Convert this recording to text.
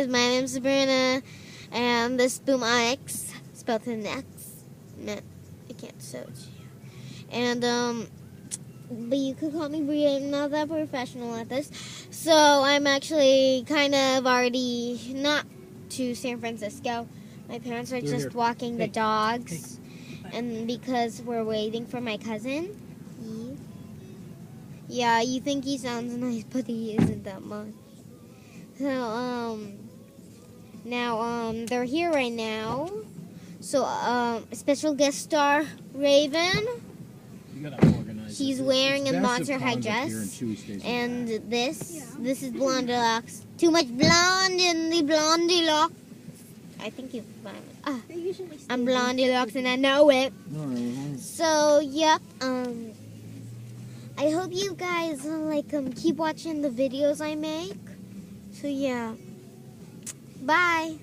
guys, my name's Sabrina, and this is Boom Ix, spelled with an X. No, I can't show it to you. And, but you could call me Bria. I'm not that professional at this. So I'm actually kind of already not to San Francisco. My parents are just walking the dogs. And because we're waiting for my cousin. Yeah, you think he sounds nice, but he isn't that much. So, now, they're here right now. So, special guest star, Raven. She's wearing a Monster High dress. And this is Blondie Locks. Too much blonde in the Blondie Locks. I think you find it. I'm Blondie Locks and I know it. So, yep, I hope you guys, keep watching the videos I make. So, yeah. Bye.